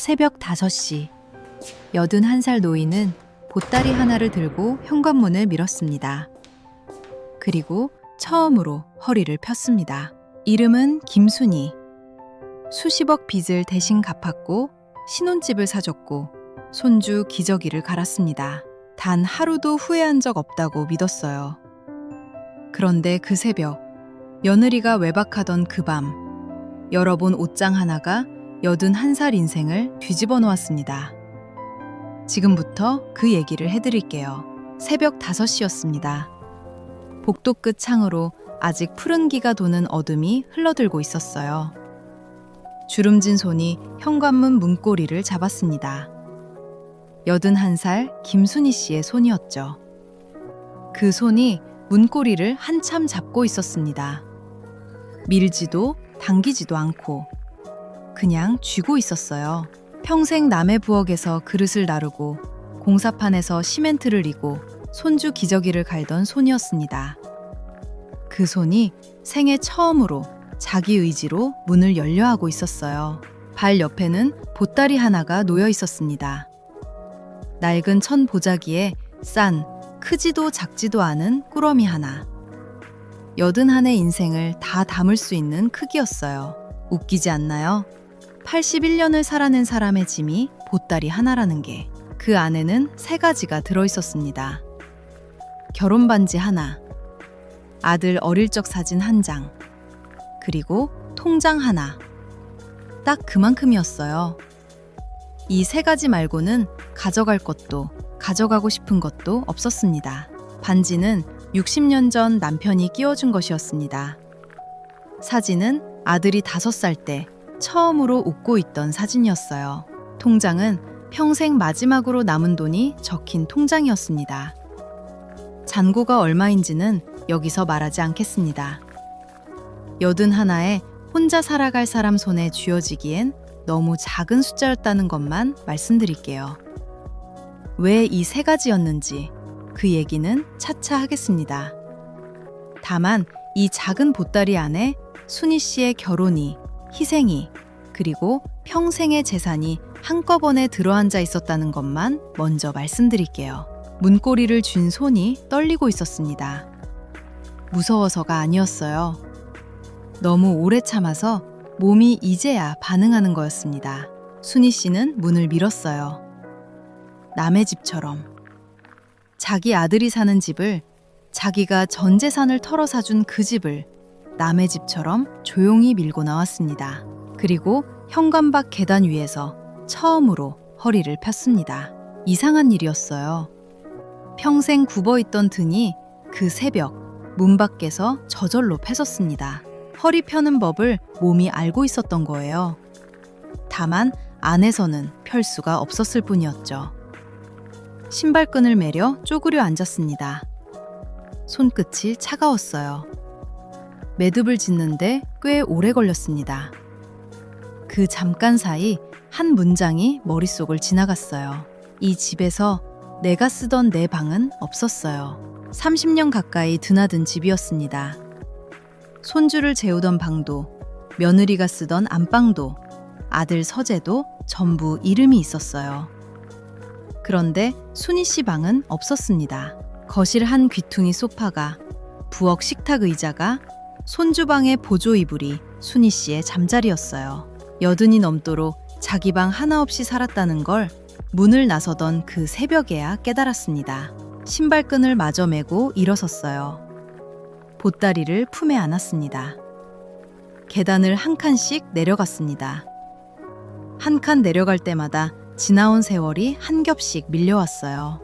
새벽 5시, 81살 노인은 보따리 하나를 들고 현관문을 밀었습니다. 그리고 처음으로 허리를 폈습니다. 이름은 김순희. 수십억 빚을 대신 갚았고 신혼집을 사줬고 손주 기저귀를 갈았습니다. 단 하루도 후회한 적 없다고 믿었어요. 그런데 그 새벽, 며느리가 외박하던 그 밤, 열어본 옷장 하나가 81살 인생을 뒤집어 놓았습니다. 지금부터 그 얘기를 해드릴게요. 새벽 5시였습니다. 복도 끝 창으로 아직 푸른 기가 도는 어둠이 흘러들고 있었어요. 주름진 손이 현관문 문고리를 잡았습니다. 81살 김순희 씨의 손이었죠. 그 손이 문고리를 한참 잡고 있었습니다. 밀지도 당기지도 않고 그냥 쥐고 있었어요. 평생 남의 부엌에서 그릇을 나르고 공사판에서 시멘트를 이고 손주 기저귀를 갈던 손이었습니다. 그 손이 생애 처음으로 자기 의지로 문을 열려하고 있었어요. 발 옆에는 보따리 하나가 놓여 있었습니다. 낡은 천 보자기에 싼 크지도 작지도 않은 꾸러미 하나. 81의 인생을 다 담을 수 있는 크기였어요. 웃기지 않나요? 81년을 살아낸 사람의 짐이 보따리 하나라는 게. 그 안에는 3가지가 들어있었습니다. 결혼 반지 하나, 아들 어릴 적 사진 1장, 그리고 통장 하나. 딱 그만큼이었어요. 이 3가지 말고는 가져갈 것도 가져가고 싶은 것도 없었습니다. 반지는 60년 전 남편이 끼워준 것이었습니다. 사진은 아들이 5살 때 처음으로 웃고 있던 사진이었어요. 통장은 평생 마지막으로 남은 돈이 적힌 통장이었습니다. 잔고가 얼마인지는 여기서 말하지 않겠습니다. 81에 혼자 살아갈 사람 손에 쥐어지기엔 너무 작은 숫자였다는 것만 말씀드릴게요. 왜 이 3가지였는지 그 얘기는 차차 하겠습니다. 다만 이 작은 보따리 안에 순희 씨의 결혼이, 희생이, 그리고 평생의 재산이 한꺼번에 들어앉아 있었다는 것만 먼저 말씀드릴게요. 문고리를 쥔 손이 떨리고 있었습니다. 무서워서가 아니었어요. 너무 오래 참아서 몸이 이제야 반응하는 거였습니다. 순희 씨는 문을 밀었어요. 남의 집처럼. 자기 아들이 사는 집을, 자기가 전 재산을 털어 사준 그 집을 남의 집처럼 조용히 밀고 나왔습니다. 그리고 현관 밖 계단 위에서 처음으로 허리를 폈습니다. 이상한 일이었어요. 평생 굽어있던 등이 그 새벽 문 밖에서 저절로 펴섰습니다. 허리 펴는 법을 몸이 알고 있었던 거예요. 다만 안에서는 펼 수가 없었을 뿐이었죠. 신발끈을 매려 쪼그려 앉았습니다. 손끝이 차가웠어요. 매듭을 짓는데 꽤 오래 걸렸습니다. 그 잠깐 사이 한 문장이 머릿속을 지나갔어요. 이 집에서 내가 쓰던 내 방은 없었어요. 30년 가까이 드나든 집이었습니다. 손주를 재우던 방도, 며느리가 쓰던 안방도, 아들 서재도 전부 이름이 있었어요. 그런데 순희 씨 방은 없었습니다. 거실 한 귀퉁이 소파가, 부엌 식탁 의자가, 손주 방의 보조 이불이 순희 씨의 잠자리였어요. 80이 넘도록 자기 방 하나 없이 살았다는 걸 문을 나서던 그 새벽에야 깨달았습니다. 신발끈을 마저 매고 일어섰어요. 보따리를 품에 안았습니다. 계단을 한 칸씩 내려갔습니다. 한 칸 내려갈 때마다 지나온 세월이 한 겹씩 밀려왔어요.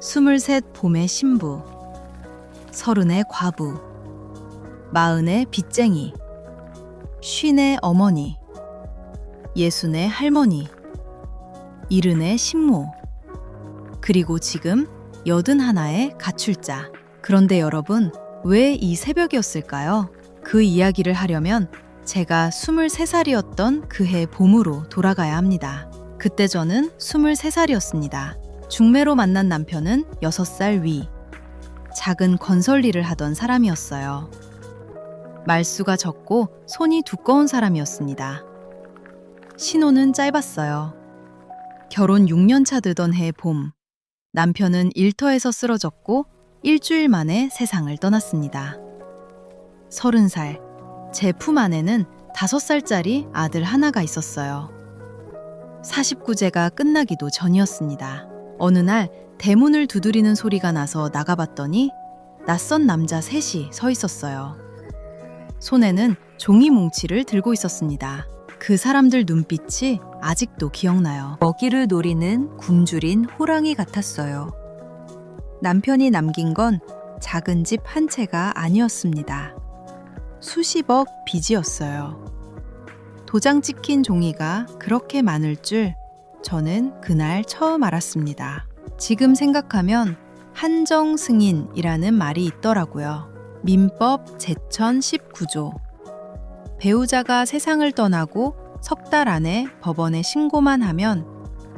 23 봄의 신부, 30의 과부, 40의 빚쟁이, 50의 어머니, 60의 할머니, 70의 신모, 그리고 지금 81의 가출자. 그런데 여러분, 왜 이 새벽이었을까요? 그 이야기를 하려면 제가 23살이었던 그해 봄으로 돌아가야 합니다. 그때 저는 23살이었습니다. 중매로 만난 남편은 6살 위, 작은 건설 일을 하던 사람이었어요. 말수가 적고 손이 두꺼운 사람이었습니다. 신혼은 짧았어요. 결혼 6년 차 되던 해 봄, 남편은 일터에서 쓰러졌고 일주일 만에 세상을 떠났습니다. 30살, 제 품 안에는 5살짜리 아들 하나가 있었어요. 49제가 끝나기도 전이었습니다. 어느 날 대문을 두드리는 소리가 나서 나가봤더니 낯선 남자 셋이 서 있었어요. 손에는 종이 뭉치를 들고 있었습니다. 그 사람들 눈빛이 아직도 기억나요. 먹이를 노리는 굶주린 호랑이 같았어요. 남편이 남긴 건 작은 집 한 채가 아니었습니다. 수십억 빚이었어요. 도장 찍힌 종이가 그렇게 많을 줄 저는 그날 처음 알았습니다. 지금 생각하면 한정승인이라는 말이 있더라고요. 민법 제천 19조. 배우자가 세상을 떠나고 석 달 안에 법원에 신고만 하면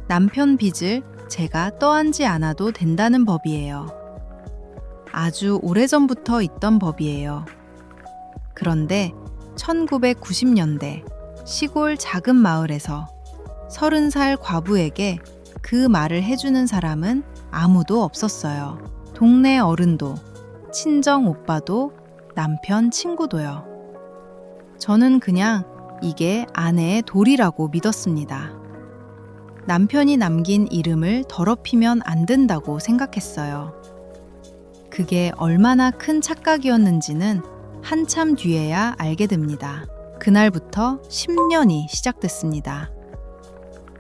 남편 빚을 제가 떠안지 않아도 된다는 법이에요. 아주 오래전부터 있던 법이에요. 그런데 1990년대 시골 작은 마을에서 30살 과부에게 그 말을 해주는 사람은 아무도 없었어요. 동네 어른도, 친정 오빠도, 남편 친구도요. 저는 그냥 이게 아내의 도리라고 믿었습니다. 남편이 남긴 이름을 더럽히면 안 된다고 생각했어요. 그게 얼마나 큰 착각이었는지는 한참 뒤에야 알게 됩니다. 그날부터 10년이 시작됐습니다.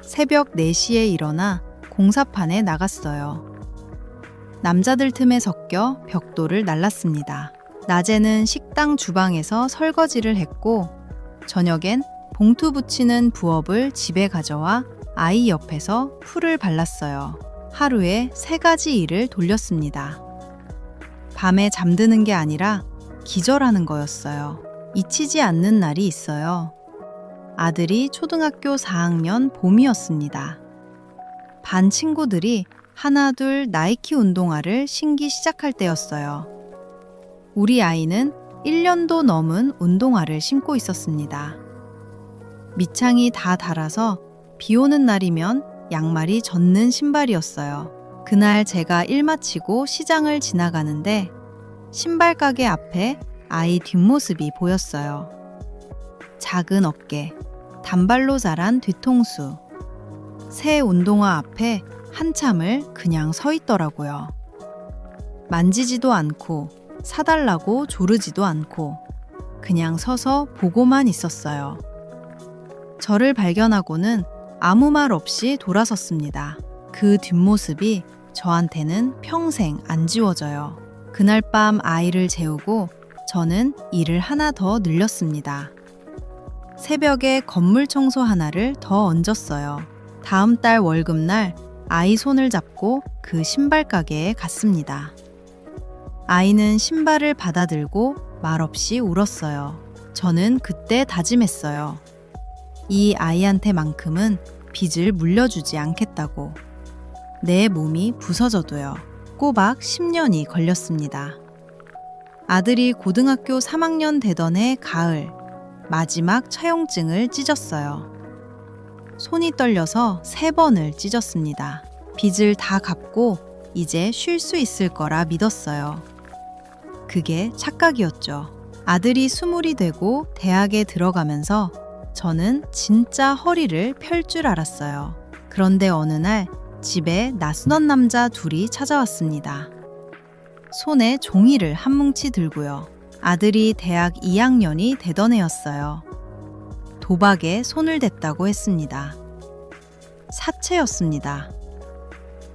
새벽 4시에 일어나 공사판에 나갔어요. 남자들 틈에 섞여 벽돌을 날랐습니다. 낮에는 식당 주방에서 설거지를 했고 저녁엔 봉투 붙이는 부업을 집에 가져와 아이 옆에서 풀을 발랐어요. 하루에 3가지 일을 돌렸습니다. 밤에 잠드는 게 아니라 기절하는 거였어요. 잊히지 않는 날이 있어요. 아들이 초등학교 4학년 봄이었습니다. 반 친구들이 하나 둘 나이키 운동화를 신기 시작할 때였어요. 우리 아이는 1년도 넘은 운동화를 신고 있었습니다. 밑창이 다 닳아서 비 오는 날이면 양말이 젖는 신발이었어요. 그날 제가 일 마치고 시장을 지나가는데 신발 가게 앞에 아이 뒷모습이 보였어요. 작은 어깨, 단발로 자란 뒤통수. 새 운동화 앞에 한참을 그냥 서 있더라고요. 만지지도 않고 사달라고 조르지도 않고 그냥 서서 보고만 있었어요. 저를 발견하고는 아무 말 없이 돌아섰습니다. 그 뒷모습이 저한테는 평생 안 지워져요. 그날 밤 아이를 재우고 저는 일을 하나 더 늘렸습니다. 새벽에 건물 청소 하나를 더 얹었어요. 다음 달 월급날 아이 손을 잡고 그 신발 가게에 갔습니다. 아이는 신발을 받아들고 말없이 울었어요. 저는 그때 다짐했어요. 이 아이한테만큼은 빚을 물려주지 않겠다고. 내 몸이 부서져도요. 꼬박 10년이 걸렸습니다. 아들이 고등학교 3학년 되던 해 가을, 마지막 차용증을 찢었어요. 손이 떨려서 3번을 찢었습니다. 빚을 다 갚고 이제 쉴 수 있을 거라 믿었어요. 그게 착각이었죠. 아들이 20이 되고 대학에 들어가면서 저는 진짜 허리를 펼 줄 알았어요. 그런데 어느 날 집에 낯선 남자 둘이 찾아왔습니다. 손에 종이를 한 뭉치 들고요. 아들이 대학 2학년이 되던 애였어요. 도박에 손을 댔다고 했습니다. 사채였습니다.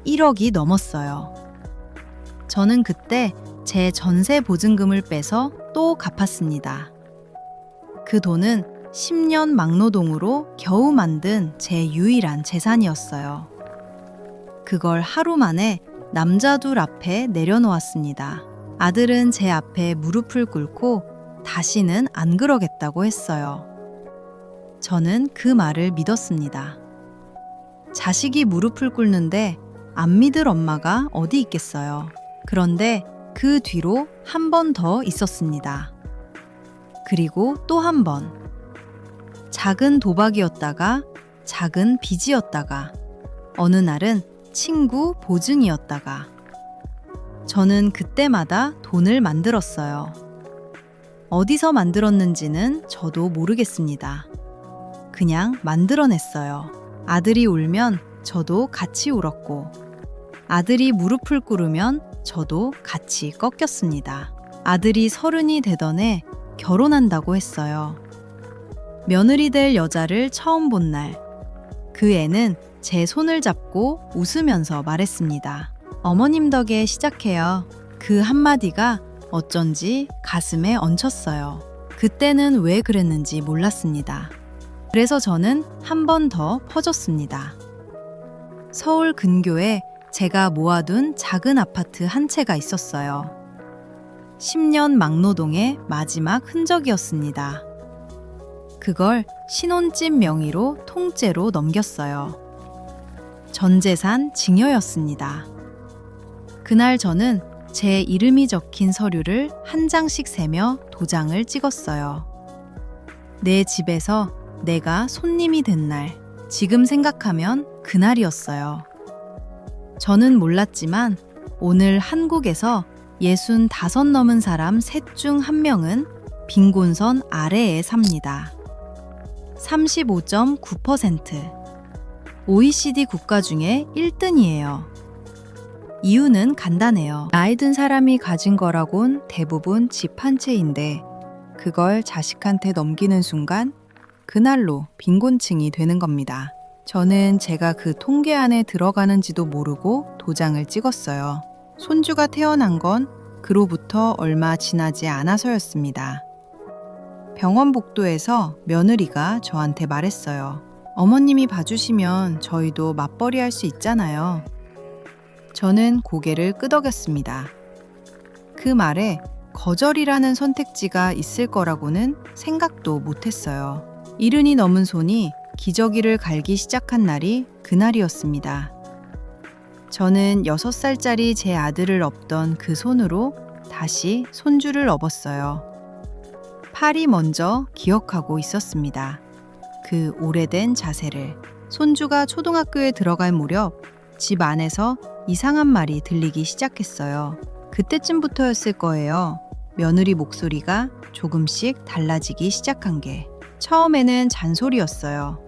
1억이 넘었어요. 저는 그때 제 전세 보증금을 빼서 또 갚았습니다. 그 돈은 10년 막노동으로 겨우 만든 제 유일한 재산이었어요. 그걸 하루 만에 남자 둘 앞에 내려놓았습니다. 아들은 제 앞에 무릎을 꿇고 다시는 안 그러겠다고 했어요. 저는 그 말을 믿었습니다. 자식이 무릎을 꿇는데 안 믿을 엄마가 어디 있겠어요. 그런데 그 뒤로 한 번 더 있었습니다. 그리고 또 한 번. 작은 도박이었다가 작은 빚이었다가 어느 날은 친구 보증이었다가 저는 그때마다 돈을 만들었어요. 어디서 만들었는지는 저도 모르겠습니다. 그냥 만들어냈어요. 아들이 울면 저도 같이 울었고 아들이 무릎을 꿇으면 저도 같이 꺾였습니다. 아들이 30이 되던 해 결혼한다고 했어요. 며느리 될 여자를 처음 본 날, 그 애는 제 손을 잡고 웃으면서 말했습니다. 어머님 덕에 시작해요. 그 한마디가 어쩐지 가슴에 얹혔어요. 그때는 왜 그랬는지 몰랐습니다. 그래서 저는 한 번 더 퍼줬습니다. 서울 근교에 제가 모아둔 작은 아파트 한 채가 있었어요. 10년 막노동의 마지막 흔적이었습니다. 그걸 신혼집 명의로 통째로 넘겼어요. 전 재산 증여였습니다. 그날 저는 제 이름이 적힌 서류를 한 장씩 세며 도장을 찍었어요. 내 집에서 내가 손님이 된 날, 지금 생각하면 그날이었어요. 저는 몰랐지만 오늘 한국에서 65 넘은 사람 셋 중 한 명은 빈곤선 아래에 삽니다. 35.9%. OECD 국가 중에 1등이에요. 이유는 간단해요. 나이 든 사람이 가진 거라곤 대부분 집 한 채인데 그걸 자식한테 넘기는 순간 그날로 빈곤층이 되는 겁니다. 저는 제가 그 통계 안에 들어가는지도 모르고 도장을 찍었어요. 손주가 태어난 건 그로부터 얼마 지나지 않아서였습니다. 병원 복도에서 며느리가 저한테 말했어요. 어머님이 봐주시면 저희도 맞벌이 할 수 있잖아요. 저는 고개를 끄덕였습니다. 그 말에 거절이라는 선택지가 있을 거라고는 생각도 못했어요. 70이 넘은 손이 기저귀를 갈기 시작한 날이 그날이었습니다. 저는 6살짜리 제 아들을 업던 그 손으로 다시 손주를 업었어요. 팔이 먼저 기억하고 있었습니다. 그 오래된 자세를. 손주가 초등학교에 들어갈 무렵 집 안에서 이상한 말이 들리기 시작했어요. 그때쯤부터였을 거예요. 며느리 목소리가 조금씩 달라지기 시작한 게. 처음에는 잔소리였어요.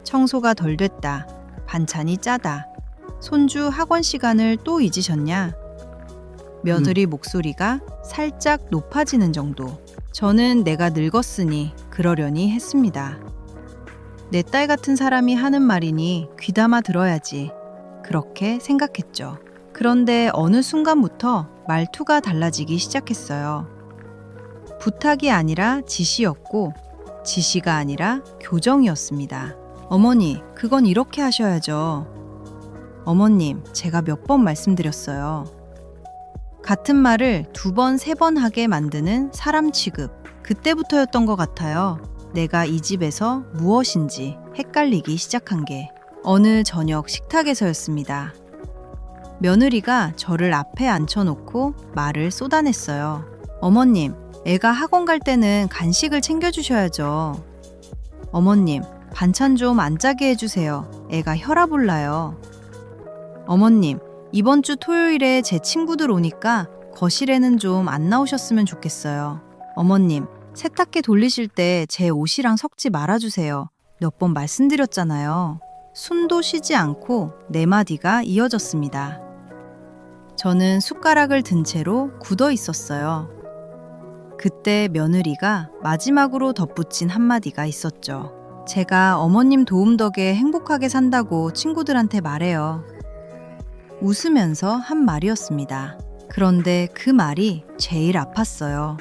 청소가 덜 됐다. 반찬이 짜다. 손주 학원 시간을 또 잊으셨냐? 며느리 목소리가 살짝 높아지는 정도. 저는 내가 늙었으니 그러려니 했습니다. 내 딸 같은 사람이 하는 말이니 귀담아 들어야지. 그렇게 생각했죠. 그런데 어느 순간부터 말투가 달라지기 시작했어요. 부탁이 아니라 지시였고 지시가 아니라 교정이었습니다. 어머니, 그건 이렇게 하셔야죠. 어머님, 제가 몇 번 말씀드렸어요. 같은 말을 2번, 3번 하게 만드는 사람 취급. 그때부터였던 것 같아요. 내가 이 집에서 무엇인지 헷갈리기 시작한 게. 어느 저녁 식탁에서였습니다. 며느리가 저를 앞에 앉혀놓고 말을 쏟아냈어요. 어머님, 애가 학원 갈 때는 간식을 챙겨주셔야죠. 어머님, 반찬 좀 안 짜게 해주세요. 애가 혈압 올라요. 어머님, 이번 주 토요일에 제 친구들 오니까 거실에는 좀 안 나오셨으면 좋겠어요. 어머님, 세탁기 돌리실 때 제 옷이랑 섞지 말아주세요. 몇 번 말씀드렸잖아요. 숨도 쉬지 않고 네 마디가 이어졌습니다. 저는 숟가락을 든 채로 굳어 있었어요. 그때 며느리가 마지막으로 덧붙인 한마디가 있었죠. 제가 어머님 도움 덕에 행복하게 산다고 친구들한테 말해요. 웃으면서 한 말이었습니다. 그런데 그 말이 제일 아팠어요.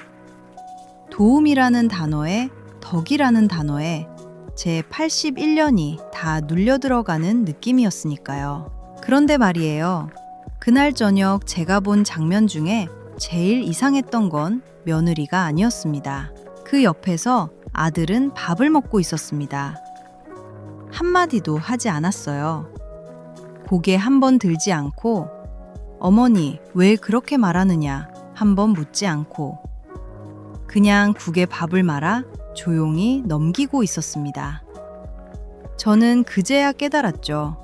도움이라는 단어에 덕이라는 단어에 제 81년이 다 눌려 들어가는 느낌이었으니까요. 그런데 말이에요. 그날 저녁 제가 본 장면 중에 제일 이상했던 건 며느리가 아니었습니다. 그 옆에서 아들은 밥을 먹고 있었습니다. 한마디도 하지 않았어요. 고개 한번 들지 않고 어머니 왜 그렇게 말하느냐 한번 묻지 않고 그냥 국에 밥을 말아 조용히 넘기고 있었습니다. 저는 그제야 깨달았죠.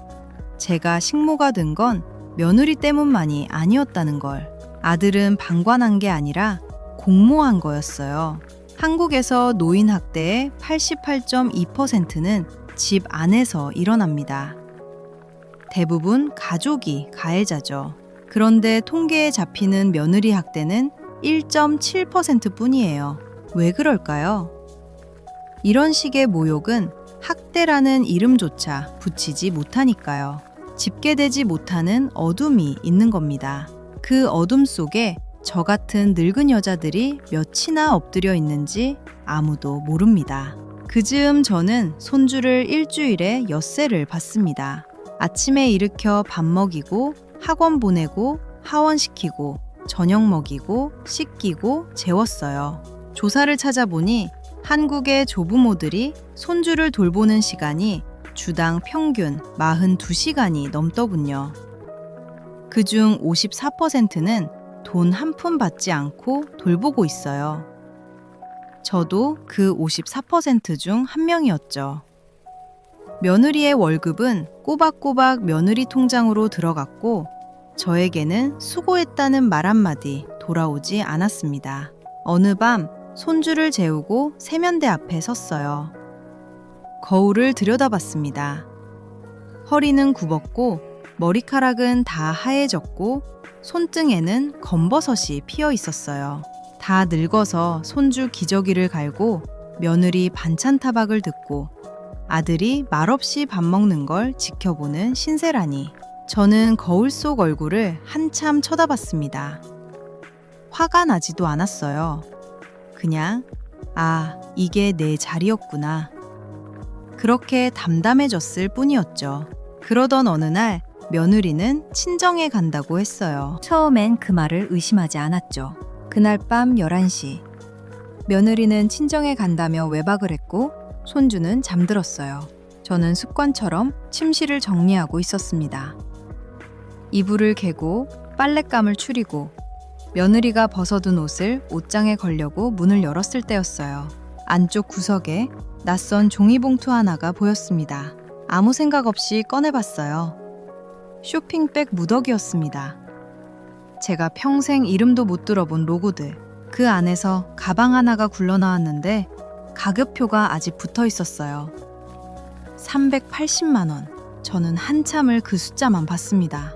제가 식모가 된 건 며느리 때문만이 아니었다는 걸. 아들은 방관한 게 아니라 공모한 거였어요. 한국에서 노인 학대의 88.2%는 집 안에서 일어납니다. 대부분 가족이 가해자죠. 그런데 통계에 잡히는 며느리 학대는 1.7% 뿐이에요. 왜 그럴까요? 이런 식의 모욕은 학대라는 이름조차 붙이지 못하니까요. 집계되지 못하는 어둠이 있는 겁니다. 그 어둠 속에 저 같은 늙은 여자들이 몇이나 엎드려 있는지 아무도 모릅니다. 그즈음 저는 손주를 일주일에 엿새를 봤습니다. 아침에 일으켜 밥 먹이고 학원 보내고 하원시키고 저녁 먹이고 씻기고 재웠어요. 조사를 찾아보니 한국의 조부모들이 손주를 돌보는 시간이 주당 평균 42시간이 넘더군요. 그중 54%는 돈 한 푼 받지 않고 돌보고 있어요. 저도 그 54% 중 한 명이었죠. 며느리의 월급은 꼬박꼬박 며느리 통장으로 들어갔고 저에게는 수고했다는 말 한마디 돌아오지 않았습니다. 어느 밤 손주를 재우고 세면대 앞에 섰어요. 거울을 들여다봤습니다. 허리는 굽었고 머리카락은 다 하얘졌고 손등에는 검버섯이 피어 있었어요. 다 늙어서 손주 기저귀를 갈고 며느리 반찬 타박을 듣고 아들이 말없이 밥 먹는 걸 지켜보는 신세라니. 저는 거울 속 얼굴을 한참 쳐다봤습니다. 화가 나지도 않았어요. 그냥 이게 내 자리였구나. 그렇게 담담해졌을 뿐이었죠. 그러던 어느 날 며느리는 친정에 간다고 했어요. 처음엔 그 말을 의심하지 않았죠. 그날 밤 11시 며느리는 친정에 간다며 외박을 했고 손주는 잠들었어요. 저는 습관처럼 침실을 정리하고 있었습니다. 이불을 개고 빨랫감을 추리고 며느리가 벗어둔 옷을 옷장에 걸려고 문을 열었을 때였어요. 안쪽 구석에 낯선 종이봉투 하나가 보였습니다. 아무 생각 없이 꺼내봤어요. 쇼핑백 무더기였습니다. 제가 평생 이름도 못 들어본 로고들. 그 안에서 가방 하나가 굴러나왔는데 가격표가 아직 붙어 있었어요. 380만 원. 저는 한참을 그 숫자만 봤습니다.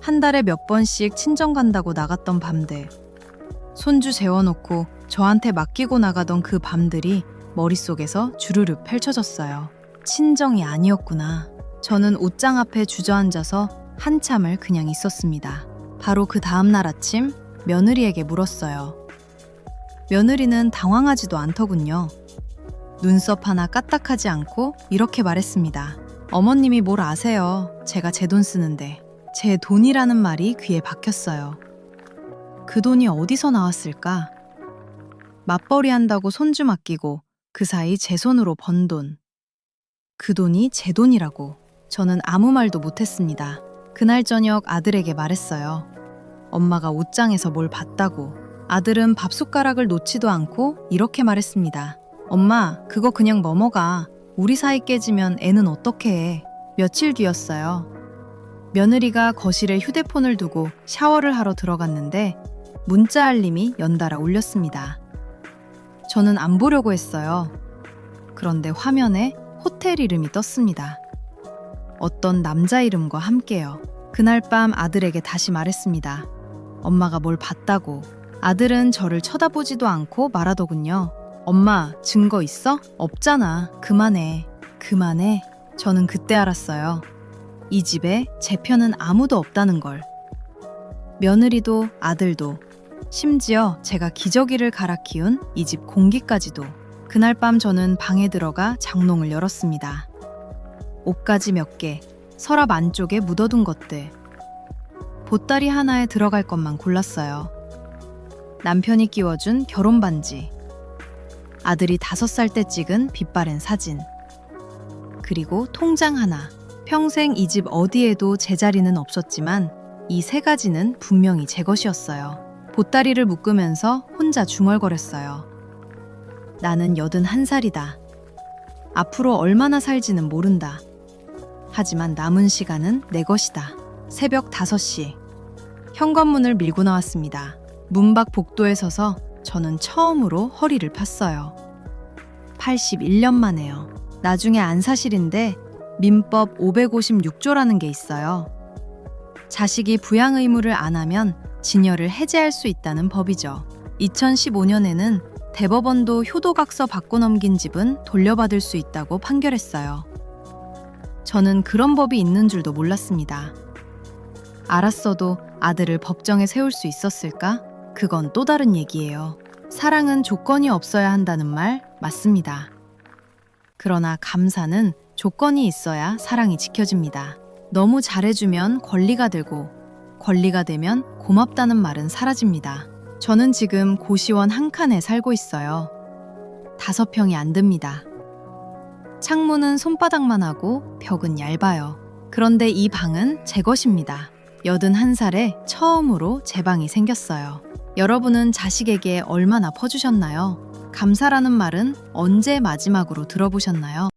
한 달에 몇 번씩 친정 간다고 나갔던 밤들. 손주 재워놓고 저한테 맡기고 나가던 그 밤들이 머릿속에서 주르르 펼쳐졌어요. 친정이 아니었구나. 저는 옷장 앞에 주저앉아서 한참을 그냥 있었습니다. 바로 그 다음날 아침 며느리에게 물었어요. 며느리는 당황하지도 않더군요. 눈썹 하나 까딱하지 않고 이렇게 말했습니다. 어머님이 뭘 아세요? 제가 제 돈 쓰는데. 제 돈이라는 말이 귀에 박혔어요. 그 돈이 어디서 나왔을까? 맞벌이 한다고 손주 맡기고 그 사이 제 손으로 번 돈. 그 돈이 제 돈이라고. 저는 아무 말도 못했습니다. 그날 저녁 아들에게 말했어요. 엄마가 옷장에서 뭘 봤다고. 아들은 밥숟가락을 놓지도 않고 이렇게 말했습니다. 엄마, 그거 그냥 넘어가. 우리 사이 깨지면 애는 어떻게 해. 며칠 뒤였어요. 며느리가 거실에 휴대폰을 두고 샤워를 하러 들어갔는데 문자 알림이 연달아 울렸습니다. 저는 안 보려고 했어요. 그런데 화면에 호텔 이름이 떴습니다. 어떤 남자 이름과 함께요. 그날 밤 아들에게 다시 말했습니다. 엄마가 뭘 봤다고. 아들은 저를 쳐다보지도 않고 말하더군요. 엄마, 증거 있어? 없잖아. 그만해. 그만해. 저는 그때 알았어요. 이 집에 제 편은 아무도 없다는 걸. 며느리도 아들도 심지어 제가 기저귀를 갈아 키운 이 집 공기까지도. 그날 밤 저는 방에 들어가 장롱을 열었습니다. 옷가지 몇 개, 서랍 안쪽에 묻어둔 것들. 보따리 하나에 들어갈 것만 골랐어요. 남편이 끼워준 결혼 반지. 아들이 5살 때 찍은 빛바랜 사진. 그리고 통장 하나. 평생 이 집 어디에도 제 자리는 없었지만 이 3가지는 분명히 제 것이었어요. 보따리를 묶으면서 혼자 중얼거렸어요. 나는 81살이다. 앞으로 얼마나 살지는 모른다. 하지만 남은 시간은 내 것이다. 새벽 5시. 현관문을 밀고 나왔습니다. 문 밖 복도에 서서 저는 처음으로 허리를 팠어요. 81년 만에요. 나중에 안사실인데 민법 556조라는 게 있어요. 자식이 부양 의무를 안 하면 진여를 해제할 수 있다는 법이죠. 2015년에는 대법원도 효도각서 받고 넘긴 집은 돌려받을 수 있다고 판결했어요. 저는 그런 법이 있는 줄도 몰랐습니다. 알았어도 아들을 법정에 세울 수 있었을까? 그건 또 다른 얘기예요. 사랑은 조건이 없어야 한다는 말 맞습니다. 그러나 감사는 조건이 있어야 사랑이 지켜집니다. 너무 잘해주면 권리가 되고 권리가 되면 고맙다는 말은 사라집니다. 저는 지금 고시원 한 칸에 살고 있어요. 5평이 안 됩니다. 창문은 손바닥만 하고 벽은 얇아요. 그런데 이 방은 제 것입니다. 81살에 처음으로 제 방이 생겼어요. 여러분은 자식에게 얼마나 퍼주셨나요? 감사라는 말은 언제 마지막으로 들어보셨나요?